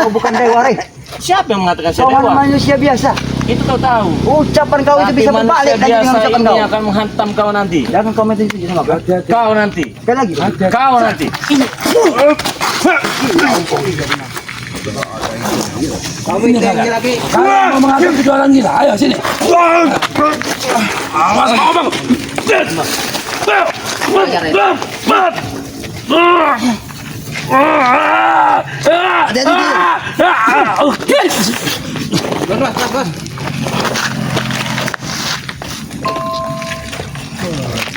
Kau bukan dewa, Rey. Siapa yang mengatakan saya Kau dewa? manusia biasa. Itu kau tahu. Ucapan kau itu Tapi bisa berbalik manusia lagi dengan biasa ucapan ini kau. akan menghantam kau nanti. Jangan komen itu sama kau. Kau nanti. Sekali lagi. Kau nanti. Kamu ini lagi. Kalau mau menghadap kejuaraan kita, ayo sini. Awas kau bang.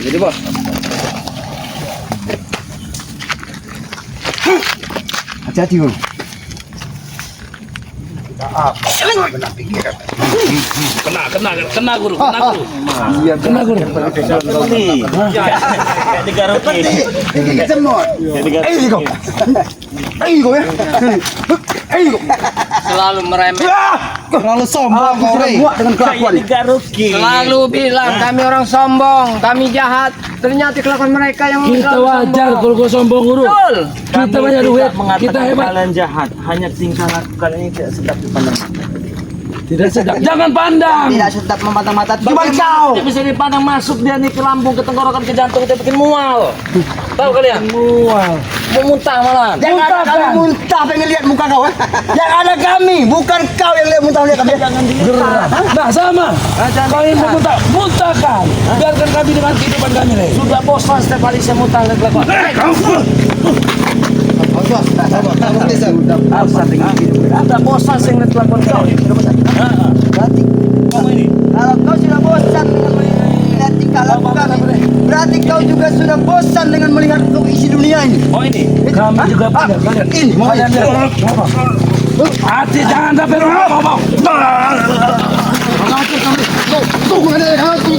Jadi bos. Hati-hati bos. Kena guru. Iya Kena guru. Kayak digaruki. Ini semut. Ayo kau. Ayo kau ya. Ayo. Selalu meremeh. Terlalu sombong kau Rey. Muak dengan Kayak kelakuan. digaruki. Selalu bilang kami orang sombong, kami jahat. Ternyata kelakuan mereka yang Kita selalu wajar sombong. kalau kau sombong guru. Betul. Kita banyak duit, kita hebat. Kalian jahat. Hanya tingkah laku kalian ini tidak sedap dipandang. Tidak sedap. Jangan pandang. Tidak sedap memandang mata. Cuma kau. Tidak bisa dipandang masuk dia nih ke lambung, ke tenggorokan, ke jantung, kita bikin mual. Tahu kalian? Mual. Mau muntah malah. Yang ada kami muntah pengen lihat muka kau. Yang ada kami, bukan kau yang lihat muntah lihat kami. Jangan Gerak. Nah sama. Kau yang memuntah, muntahkan. Biarkan kami dengan kehidupan kami. Rey. Sudah bosan setiap kali saya muntah lihat kelakuan. Ada bosan saya ngeliat kelakuan kau. Berarti Kamu ini. kalau kau sudah bosan dengan melihat tingkah laku kami, berarti kau juga sudah bosan dengan melihat isi dunia ini. Oh ini. Kami juga punya. Kalian. Ini mau Kalian lihat. Hati jangan sampai ngomong. tunggu ada hati.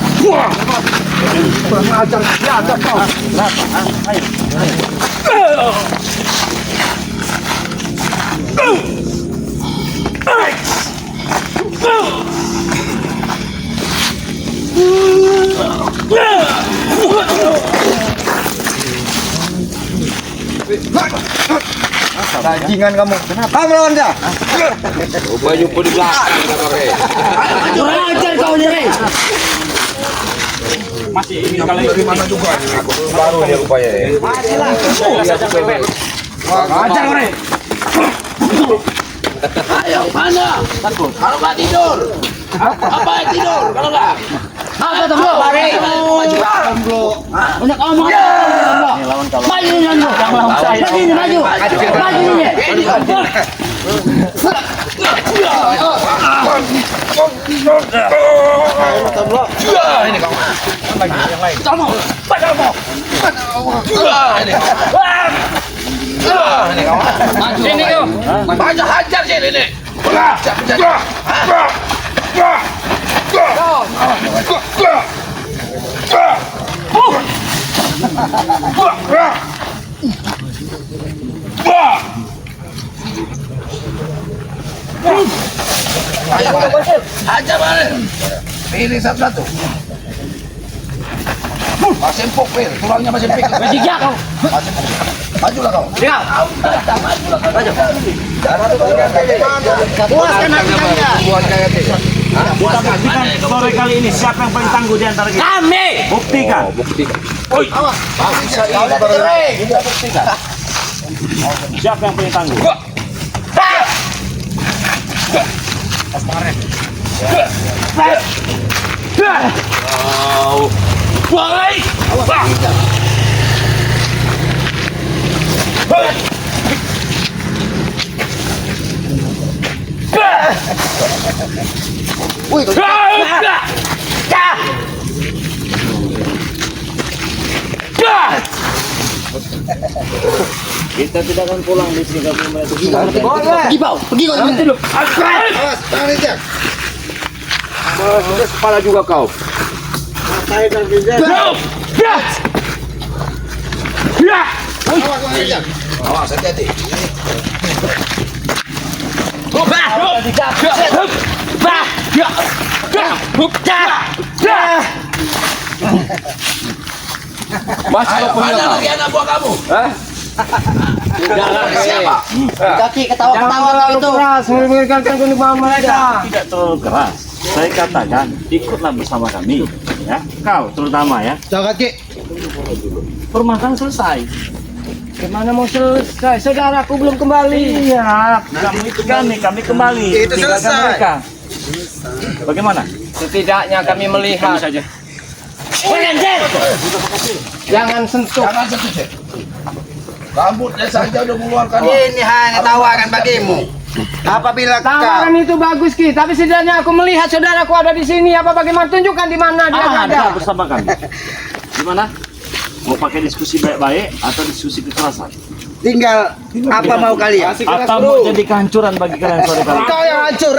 Kurang ajar, ya ada kau. Bajingan kamu. Kenapa melawan dia? Baju pun di belakang. Kurang ajar kau ni, Rey. Masih ini kalau ini. Baru ya rupanya. Ajar kau, Rey. Ayo mana? Kalau nggak tidur. Apa yang tidur? Kalau nggak. Apa tu bro? Banyak omong. Maju ni anu. Maju ni maju. Maju ni. Sini kau. Baca hajar sini nih. Hajar balik. Pilih satu-satu. Masih empuk, Pil. Tulangnya masih empuk. Masih giat kau. Majulah kau. Dengar. Majulah kau. Maju. Puaskan hati kalian. Buatkan hati. Kita buktikan sore kali ini siapa yang paling tangguh di antara kita. Kami. Buktikan. Buktikan. Oi, Bisa ini baru kita buktikan. siapa yang paling tangguh? Wih, Kita tidak akan pulang di sini kalau melihat itu. pergi bau, pergi kau nanti dulu. Awas, tangan ini. Sudah kepala juga kau. Awas, tangan ini. Awas, hati-hati. Masih kau punya Mana kau. lagi anak buah kamu? Siapa? Kaki ketawa-ketawa kau itu. keras mendengarkan kenikmatan mereka. Tidak terlalu keras. Saya katakan ikutlah bersama kami, ya. Kau terutama ya. Coba kaki. Permasalahan selesai. Gimana mau selesai? Saudaraku belum kembali. Iya, kamu ikut kami kembali. Itu Tinggalkan selesai. mereka. Bagaimana? Setidaknya kami melihat. saja. Jangan sentuh. Jangan sentuh, Cek. Rambutnya saja udah mengeluarkan. Ini hanya tawaran bagimu. Apabila Tawaran kau itu bagus Ki, tapi setidaknya aku melihat saudaraku ada di sini. Apa bagaimana? Tunjukkan di mana dia ada. Ada bersama kami. Gimana? Mau pakai diskusi baik-baik atau diskusi kekerasan? tinggal apa mau kalian? Atau mau jadi kehancuran bagi kalian saudara? Kau yang hancur,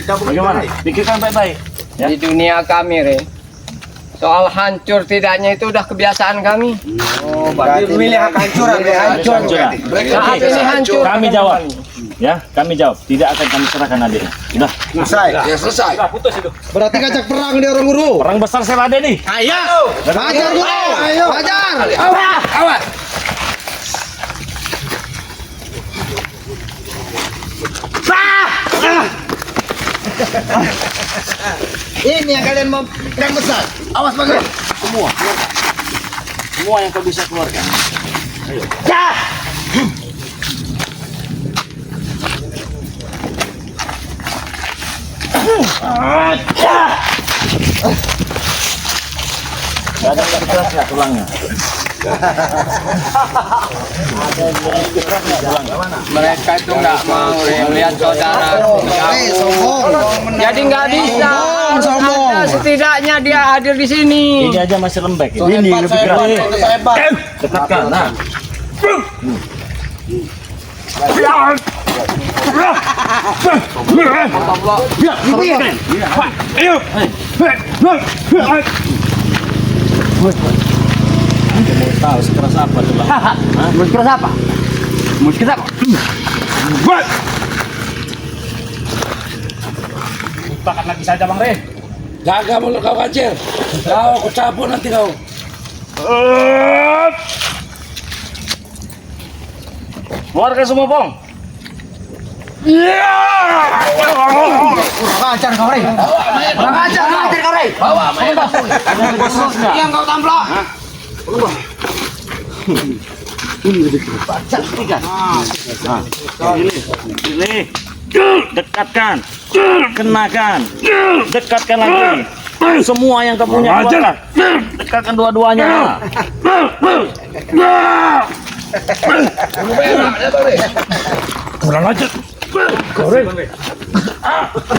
Bagaimana? Pikirkan baik-baik. Ya. Di dunia kami, Re. Soal hancur tidaknya itu udah kebiasaan kami. Oh, berarti milih kehancuran, hancur. Kehancuran. Saat ini hancur. Kami jawab. Ya, kami jawab. Tidak akan kami serahkan adiknya. Sudah. Selesai. Ya selesai. Berarti ngajak perang dia orang guru. Perang besar saya ada nih. Ayo. Hajar guru. Ayo. Hajar. Awas. Ini yang kalian mau perang besar. Awas bagus. Semua yang kau bisa keluarkan. Gak ada yang keras ya tulangnya. Mereka itu nggak mau lihat saudara. Sombong. Jadi nggak bisa. Sombong. Ada, setidaknya dia hadir di sini. Ini aja masih lembek. Ini lebih keras. Dekatkan. Nah. Tahu sekeras apa tuh bang? Keras apa? Keras apa? Lupakan lagi saja bang Re. Jaga mulut kau kecil. Kau aku cabut nanti kau. Keluarkan semua bong. Hajar kau, Rey. Hajar kau, Rey. Bawa mayat. Yang kau tamplok. Pilih. Dekatkan. Kenakan. Dekatkan lagi. Semua yang kau punya keluarkan. Dekatkan dua-duanya. Kurang ajar.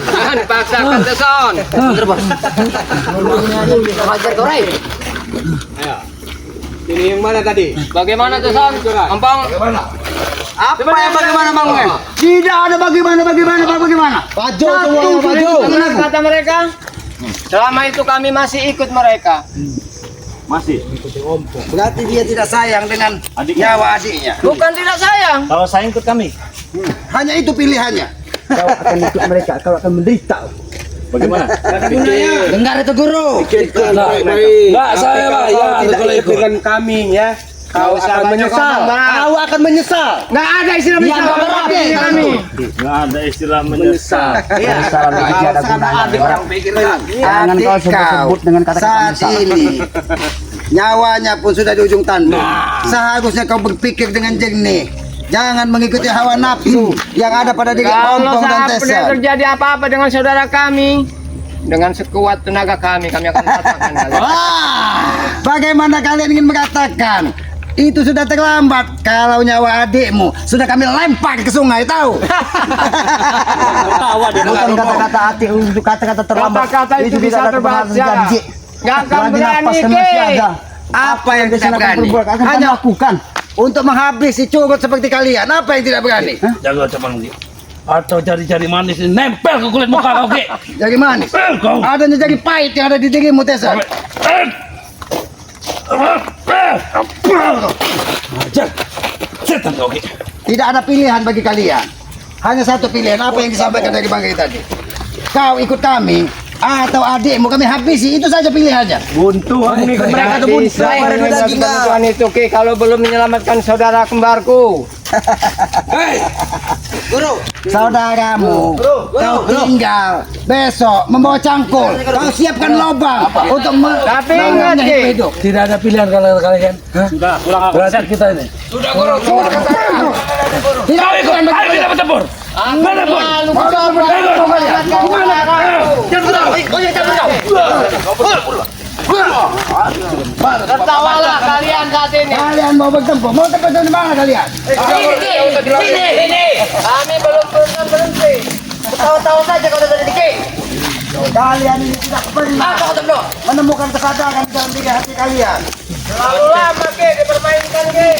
Jangan dipaksakan Teson. Hajar kau, Rey. Ini yang mana tadi? Bagaimana Teson? Ampang. Apa yang bagaimana bang? Tidak ada bagaimana. Maju semua, maju. Benar kata mereka. Selama itu kami masih ikut mereka. Masih. Berarti dia tidak sayang dengan Adiknya. nyawa adiknya. Bukan tidak sayang. Kalau saya ikut kami. Hanya itu pilihannya. Kau akan ikut mereka, kau akan menderita. Bagaimana? Dengar itu guru. Enggak saya bayar kalau ikut. Dengan kami ya. Kau akan menyesal. Kau akan menyesal. Nggak ada istilah menyesal. Kami. Nggak ada istilah menyesal. Jangan kau sebut dengan kata-kata saat ini. Nyawanya pun sudah di ujung tanduk. Seharusnya kau berpikir dengan jernih. Jangan mengikuti hawa nafsu yang ada pada diri Kalau Ompong dan sampai Tessa. terjadi apa-apa dengan saudara kami, dengan sekuat tenaga kami akan katakan kalian. Bagaimana kalian ingin mengatakan? Itu sudah terlambat. Kalau nyawa adikmu sudah kami lempar ke sungai, tahu? Bukan kata-kata hati untuk kata-kata terlambat. Kata-kata itu tidak bisa ada terbaca. kebenaran janji. Nggak akan Selagi berani, nafas dan Ki. masih ada. Apa yang tidak berani? Hanya lakukan untuk menghabisi curut seperti kalian. Apa yang tidak berani? Jaga cabang dia. Atau jari-jari manis ini nempel ke kulit muka kau ke. Jadi manis. Kau. Adanya jadi pahit yang ada di dirimu, Tessa. Ajar. Setan kau ke. Tidak ada pilihan bagi kalian. Hanya satu pilihan. Apa yang disampaikan dari Bang Gai tadi? Kau ikut kami atau adikmu kami habisi, itu saja pilihannya. Buntu ini mereka tuh buntu. Kebutuhan itu Ki, kalau belum menyelamatkan saudara kembarku. Hei, Saudaramu, kau tinggal besok membawa cangkul. Kau siapkan lubang untuk Tapi ingat Ki, hidup. tidak ada pilihan kalau kalian. Hah? Sudah, pulang aku. Berarti kita ini. Tidak ikut Ayo kita bertempur. Mana pun. tertawalah kalian saat ini. Kalian mau bertempur, mau tempur di mana kalian? Ini. Kami belum pernah berhenti. Tahu-tahu saja kalau dari Ki. Kalian ini tidak pernah menemukan kesadaran dalam diri hati kalian. Terlalu lama Ki dipermainkan Ki.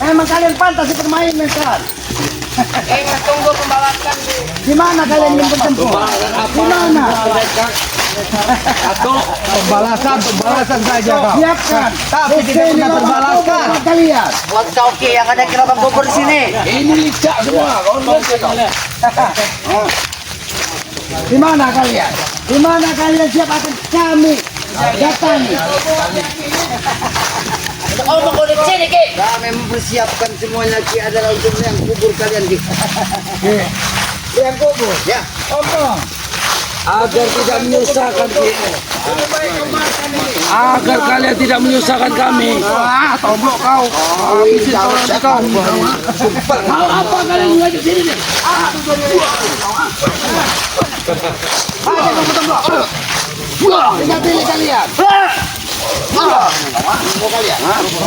Emang kalian pantas dipermainkan. Ingat tunggu pembalasan Ki. Di mana kalian ingin bertempur? Di mana? Pembalasan saja kau. Siapkan. Tapi tidak pernah terbalaskan. Kalian. Buat kau Ki yang ada gerobak bubur di sini. Ini licak semua. Di mana kalian? Di mana kalian siap akan kami datangi? Kau mau di sini Ki. Kami mempersiapkan semuanya Ki adalah untuk yang kubur kalian Ki. Yang kubur ya. Omong. Agar tidak menyusahkan kita. Agar kalian tidak menyusahkan kami. Tombok kau. Mau apa kalian ngajak sini nih? Tinggal pilih kalian.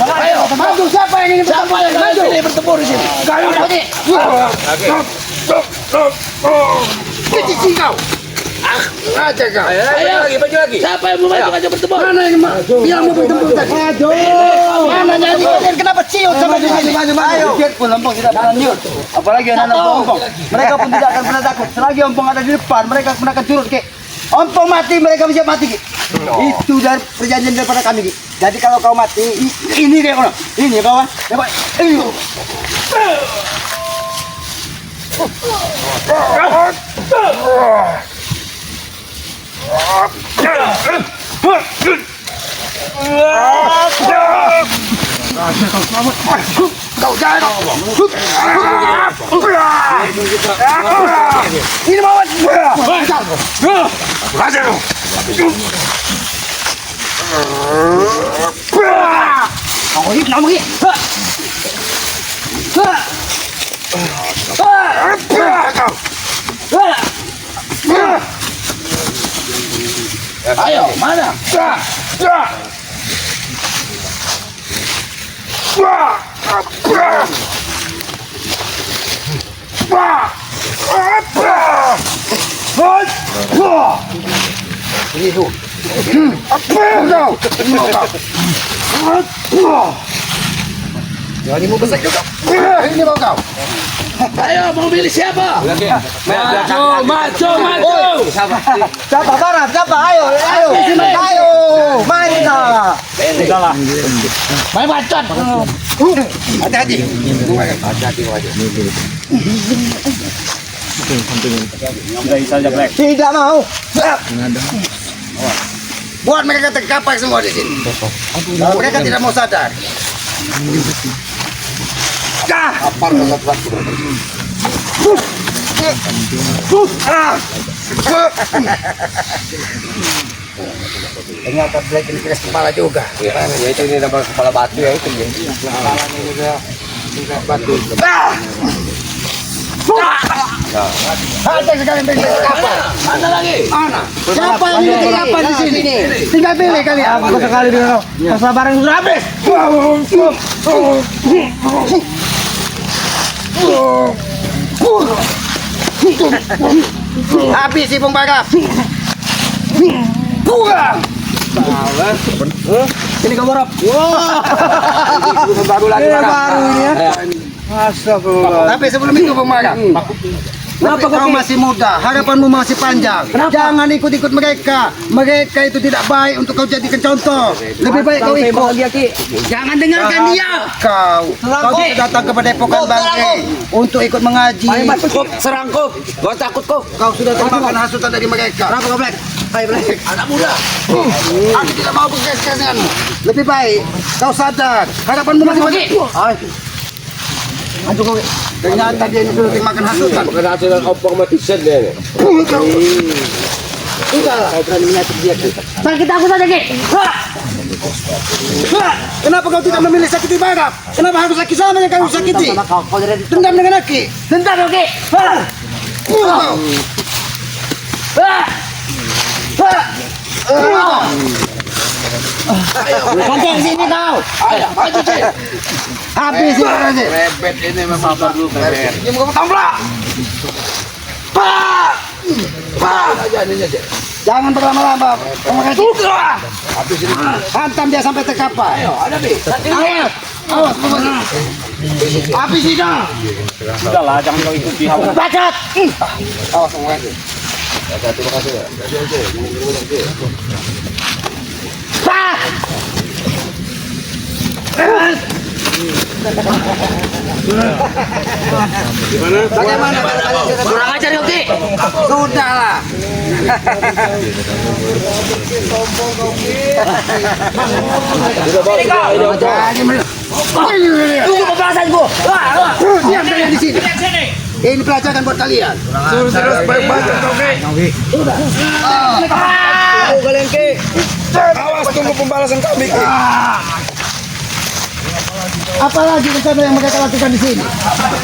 Ayo, maju siapa yang ingin bertempur? Maju. Bertempur di sini. Kayu Kecil kau. Aja kau. Ayo lagi, maju lagi. Siapa yang mau maju aja bertempur? Mana yang bilang mau bertempur? Maju. Mana jadi kalian kenapa ciut sama di sini? Ayo. Biar pun Ompong tidak pernah ciut. Apalagi anak Ompong. Mereka pun tidak akan pernah takut. Selagi Ompong ada di depan, mereka akan turut Ki. Ompong mati, mereka bisa mati Ki. Itu dari perjanjian daripada kami Ki. Jadi kalau kau mati, ini kayak mana? Ini bawah. Ini. Kau jangan. Ini bawa. Kau ini nama ini. Ayo, mana? Ini mau kau. Ayo, mau pilih siapa? Maju. Siapa Barat? Siapa? Ayo. Main kita. Sudahlah. Main bacot. Hati-hati. Sudah saja Black. Tidak mau. Buat mereka terkapak semua di sini. Mereka tidak mau sadar. Ternyata Black ini keras kepala juga. Ya itu ini nama kepala batu ya itu. Batu. Ada sekali mereka kapal. Mana lagi? Mana? Siapa yang ingin kapal di sini? Tinggal pilih kalian. Aku sekali dengan kesabaran sudah habis. Habis si pembakar. Buang. Ini kamu rap. Baru lagi baru ini ya. Astagfirullah. Tapi sebelum itu pembakar. Kenapa kau masih muda? Harapanmu masih panjang. Jangan ikut-ikut mereka. Mereka itu tidak baik untuk kau jadikan contoh. Lebih baik kau ikut. Jangan dengarkan dia. Kau tidak datang ke Padepokan Bangke untuk ikut mengaji. Serangkup. Gua takut kok. Kau sudah termakan hasutan dari mereka. Kenapa kau Black? Hai Black. Anak muda. Aku tidak mau berkes-kes denganmu. Lebih baik kau sadar. Harapanmu masih panjang. Ternyata dia ini sudah termakan hasutan. Hasutan opong mati set dia. Udahlah, kau berani menyakiti dia. Sakit aku saja, Ki. Kenapa kau tidak memilih sakiti Barak? Kenapa harus laki sama yang kau sakiti? Dendam dengan laki. Dendam, Ki. Kancing sini kau. Ayo, maju, Ci. Habis ya berarti. Bebet ini memang sabar dulu bebet. Dia mau tamblak. Jangan berlama-lama. Habis ini. Hantam dia sampai terkapar. Ayo, ada Bi. Awas. Awas pokoknya. Habis ini. Sudahlah, jangan kau ikuti hawa. Bacot. Awas pokoknya. Bagaimana? Kurang ajar, Ki. Sudahlah. Tunggu pembahasanku. Diam kalian di sini. Ini pelajaran buat kalian. Terus baik-baik Ki. Kalian ke. Awas tunggu pembalasan kami Ki. Apalagi rencana yang mereka lakukan di sini?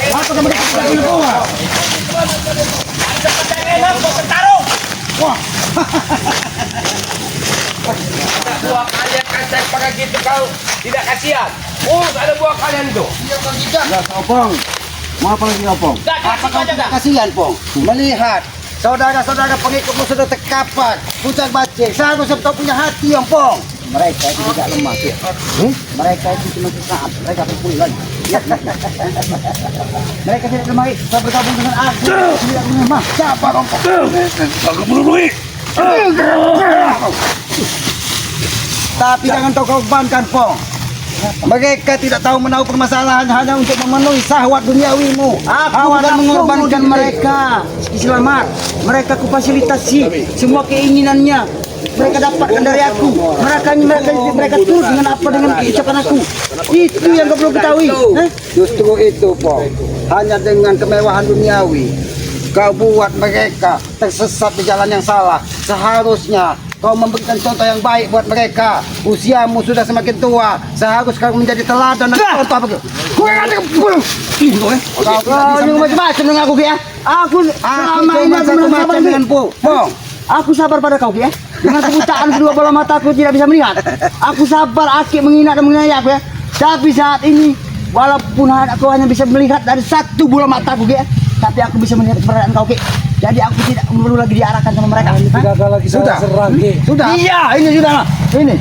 Apakah mereka tidak punya uang? Wah, Buah kalian kan saya pakai gitu kau tidak kasihan. Oh, ada buah kalian tuh. Opong. Mau apa lagi Opong? Apakah tidak kasihan, Pong? Melihat saudara-saudara pengikutmu sudah terkapar, pucat bacing. Seharusnya kau punya hati, Opong. Mereka itu tidak lemah. Mereka itu cuma sesaat. Mereka akan pulih lagi. Mereka tidak lemah. Saya bergabung dengan aku. Tidak lemah. Siapa, Opong? Aku bunuh. Tapi jangan kau korbankan, Pong. Mereka tidak tahu menahu permasalahan hanya untuk memenuhi syahwat duniawimu. Aku akan mengorbankan mereka. Selamat. Mereka kufasilitasi semua keinginannya. Mereka dapatkan dari aku. Mereka turut dengan apa dengan ucapan aku. Itu yang kau perlu ketahui. Justru itu, Pong. Hanya dengan kemewahan duniawi kau buat mereka tersesat di jalan yang salah. Seharusnya kau memberikan contoh yang baik buat mereka. Usiamu sudah semakin tua. Seharusnya kau menjadi teladan dan contoh begitu. Kau macam-macam dengan aku, ya. Aku selama ini macam dengan Pong. Aku sabar pada kau, ya. Dengan kebutaan kedua bola mataku tidak bisa melihat. Aku sabar, Aki menghina dan menganiaya aku, ya. Tapi saat ini, walaupun aku hanya bisa melihat dari satu bola mataku, ya. Tapi aku bisa melihat keberadaan kau, Ki. Jadi aku tidak perlu lagi diarahkan sama mereka. Tidak ada lagi Sudah. serang, Ki. Sudah. Iya, ini sudah. Ini.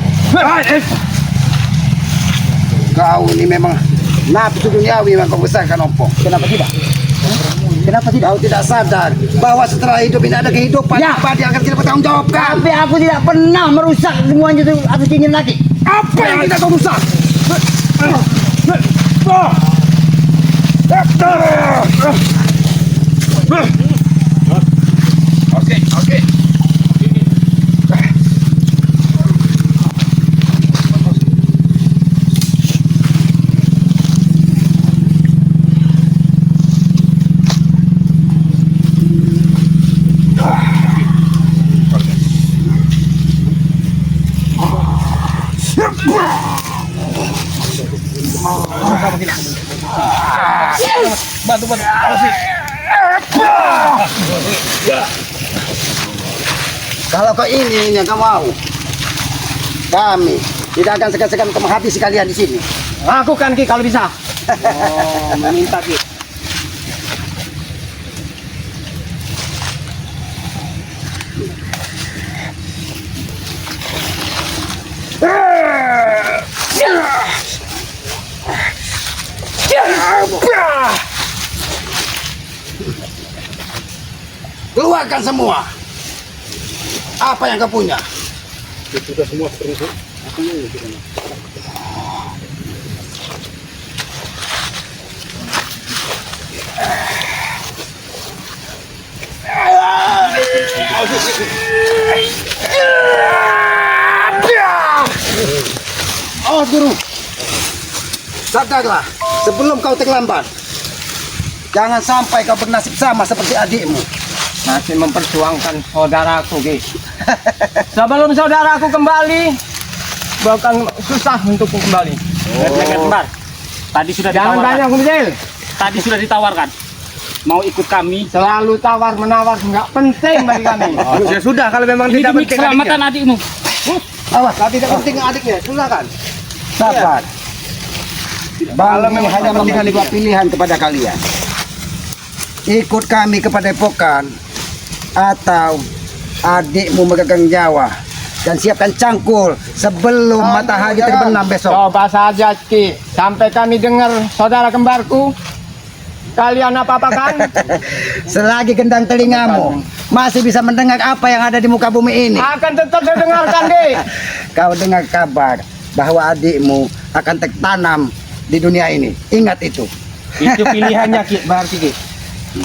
Kau ini memang nafsu duniawi yang kau besarkan, Opong. Kenapa tidak? Kenapa tidak? Kau tidak sadar bahwa setelah hidup ini ada kehidupan Ya. abadi akan kita bertanggung jawabkan. Tapi aku tidak pernah merusak semuanya itu atas keinginan laki. Apa yang tidak kau rusak? Oke. Kalau kau ini yang kau mau, kami tidak akan segan-segan untuk menghabisi kalian di sini. Lakukan Ki kalau bisa. Meminta Ki. Keluarkan semua. Apa yang kau punya? Oh, guru. Sadarlah, sebelum kau terlambat. Jangan sampai kau bernasib sama seperti adikmu. Masih memperjuangkan saudaraku, Ki. Sebelum saudaraku kembali, bahkan susah untukku kembali. Lihat kembar. Tadi sudah Jangan ditawarkan. banyak Kumjil. Tadi sudah ditawarkan. Mau ikut kami. Selalu tawar menawar nggak penting bagi kami. Ya sudah, kalau memang Ini tidak demi penting keselamatan adikmu. Awas, kalau tidak penting adiknya, silakan. Sabar. Bang ini hanya memberikan dua pilihan kepada kalian. Ikut kami ke Padepokan atau adikmu megang nyawa dan siapkan cangkul sebelum matahari terbenam besok. Coba saja, Ki. Sampai kami dengar saudara kembarku. Kalian apa-apakan? Selagi gendang telingamu masih bisa mendengar apa yang ada di muka bumi ini. Akan tetap saya dengarkan, Ki. Kau dengar kabar bahwa adikmu akan tertanam di dunia ini. Ingat itu. Itu pilihannya Ki, berarti Ki.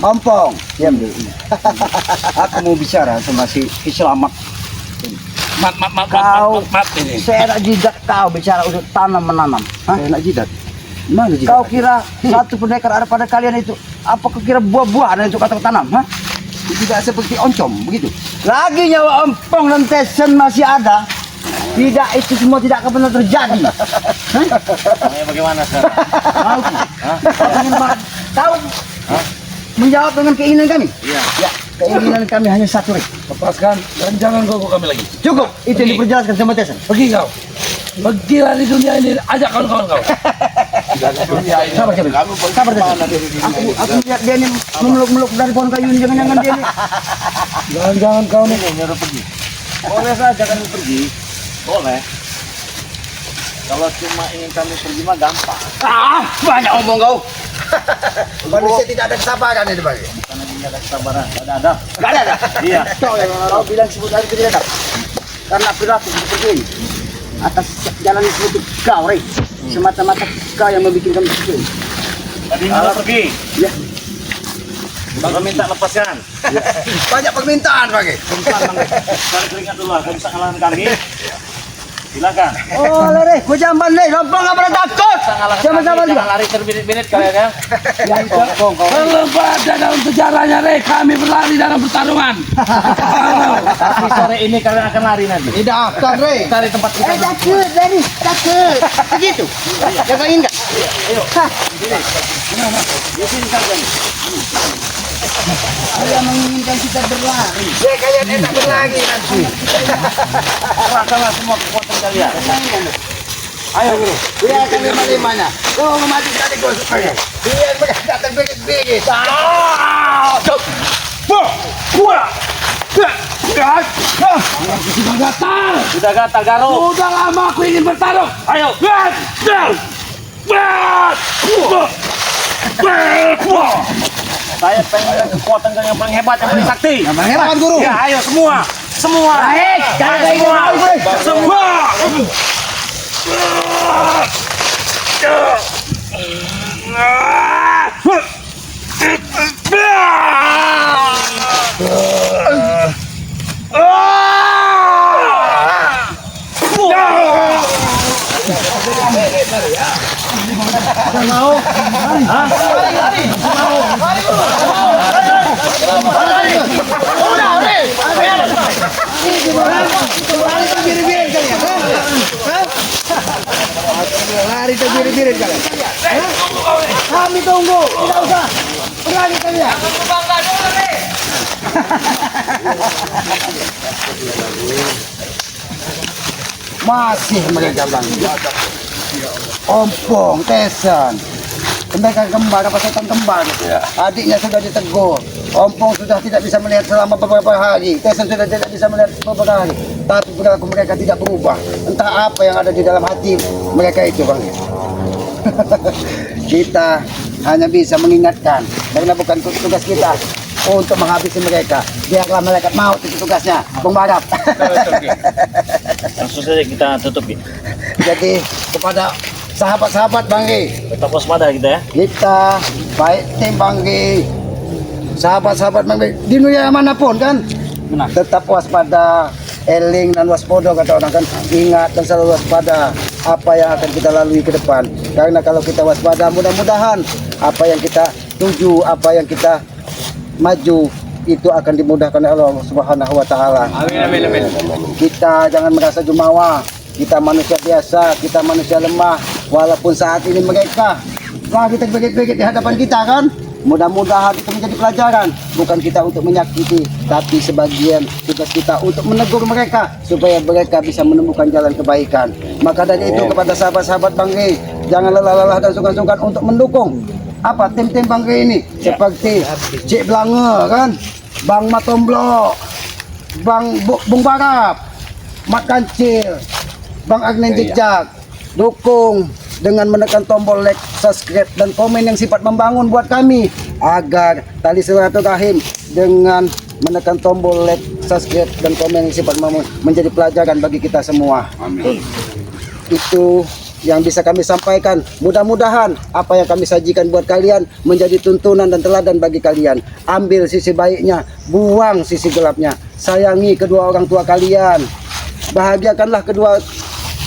Ompong, diam dulu. Aku mau bicara sama si Selamat. Kau ini. saya nak jidat kau bicara untuk tanam menanam. Saya nak jidat. Mana jidat? Kau kira satu pendekar ada pada kalian itu? Apa kau kira buah-buahan untuk kata tanam? Hah? Tidak seperti oncom begitu. Lagi nyawa ompong dan tesen masih ada. Tidak, itu semua tidak akan pernah terjadi. Bagaimana sekarang? Tahu? Menjawab dengan keinginan kami. Iya. Ya, keinginan kami hanya satu, Rik. Lepaskan dan jangan ganggu kami lagi. Cukup, itu yang diperjelaskan sama Tesen. Pergi kau. Pergilah di dunia ini, ajak kawan-kawan kau. Sabar, Tesen. Sabar, Tesen. Aku lihat dia ini memeluk-meluk dari pohon kayu ini. Jangan-jangan dia ini. Jangan-jangan kau nih. Nyuruh pergi. Boleh saja kami pergi. Boleh. Kalau cuma ingin kami pergi mah gampang. Banyak omong kau. Manusia tidak ada kesabaran ini bagi. Karena tidak ada kesabaran. Ada. Gak ada. Iya. Kau bilang sebut hari tidak ada. Karena perilaku seperti ini. Atas jalan seperti kau, Rik. Semata-mata kau yang membuat kami seperti ini. Tadi nyuruh pergi. Ya. Baru minta lepaskan. Banyak permintaan bagi. Bentar, Bang. Cari keringat dulu. Kau bisa ngalahin kami. Silakan. Oh, lere, kau jamban deh. Lompong nggak pernah takut. Sama-sama juga. Jangan lari terbirit-birit kalian ya. Terlepas dalam sejarahnya, Rek. Kami berlari dalam pertarungan. Tapi sore ini kalian akan lari nanti. Tidak akan, Rek. Cari tempat kita. Takut, Dani. Takut. Begitu. Jagain nggak? Ayo. Di sini saja. Kalian menginginkan kita berlari. Ya, kalian enak berlari nanti. Rasalah semua kekuatan kalian. Ayo, Guru. Dia akan lima-limanya. Kau mati tadi kau supaya. Dia mereka terbegit-begit. Sudah gatal. Sudah gatal garuk. Sudah lama aku ingin bertarung. Ayo. Saya pengen kekuatan kalian yang paling hebat, yang paling sakti. Yang paling hebat, Guru. Ya, ayo semua. Semua. Baik, jaga ini. Semua. Lari terbirit-birit kalian. Kami tunggu, tidak usah. Berani kalian. Masih mereka bangga. Ompong, Tesen. Mereka kembar, apa setan kembar. Adiknya sudah ditegur. Ompong sudah tidak bisa melihat selama beberapa hari. Tesen sudah tidak bisa melihat beberapa hari. Tapi perilaku mereka tidak berubah. Entah apa yang ada di dalam hati mereka itu, Bang. Kita hanya bisa mengingatkan. Karena bukan tugas kita untuk menghabisi mereka. Biarlah malaikat maut itu tugasnya, Bung Barap. Langsung saja kita tutup ya. Jadi kepada sahabat-sahabat Bang Gi, Tetap waspada kita ya. kita baik tim Bang Gi, sahabat-sahabat Bang Gi di dunia manapun kan, tetap waspada, eling dan waspodo kata orang kan, ingat dan selalu waspada apa yang akan kita lalui ke depan. Karena kalau kita waspada, mudah-mudahan apa yang kita tuju, apa yang kita maju itu akan dimudahkan oleh Allah Subhanahu wa taala. Amin. Kita jangan merasa jumawa, kita manusia biasa, kita manusia lemah. Walaupun saat ini mereka lagi terbeget-beget di hadapan kita kan, mudah-mudahan itu menjadi pelajaran, bukan kita untuk menyakiti, tapi sebagian tugas kita untuk menegur mereka supaya mereka bisa menemukan jalan kebaikan. Maka dari itu kepada sahabat-sahabat Bang Gi, jangan lelah-lelah dan sungkan-sungkan untuk mendukung apa tim-tim Bang Gi ini, seperti Cik Blange kan, Bang Matomblo, Bung Barap, Mat Kancil, Bang Agnen Jejak. Dukung dengan menekan tombol like, subscribe, dan komen yang sifat membangun buat kami, agar tali silaturahim dengan menekan tombol like, subscribe, dan komen yang sifat membangun menjadi pelajaran bagi kita semua. Amin. Itu yang bisa kami sampaikan. Mudah-mudahan apa yang kami sajikan buat kalian menjadi tuntunan dan teladan bagi kalian. Ambil sisi baiknya, buang sisi gelapnya. Sayangi kedua orang tua kalian, bahagiakanlah kedua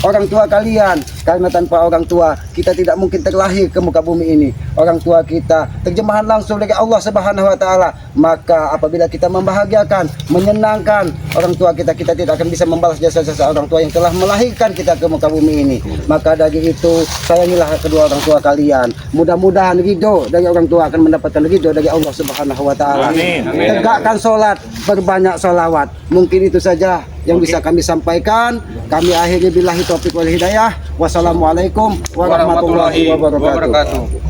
orang tua kalian, karena tanpa orang tua kita tidak mungkin terlahir ke muka bumi ini. Orang tua kita terjemahan langsung dari Allah Subhanahu wa taala. Maka apabila kita membahagiakan, menyenangkan orang tua kita, kita tidak akan bisa membalas jasa-jasa orang tua yang telah melahirkan kita ke muka bumi ini. Maka dari itu sayangilah kedua orang tua kalian. Mudah-mudahan ridho dari orang tua akan mendapatkan ridho dari Allah Subhanahu wa taala. Tegakkan sholat, berbanyak sholawat. Mungkin itu saja yang bisa kami sampaikan. Kami akhiri billahi taufiq wal hidayah. Wassalamualaikum warahmatullahi wabarakatuh.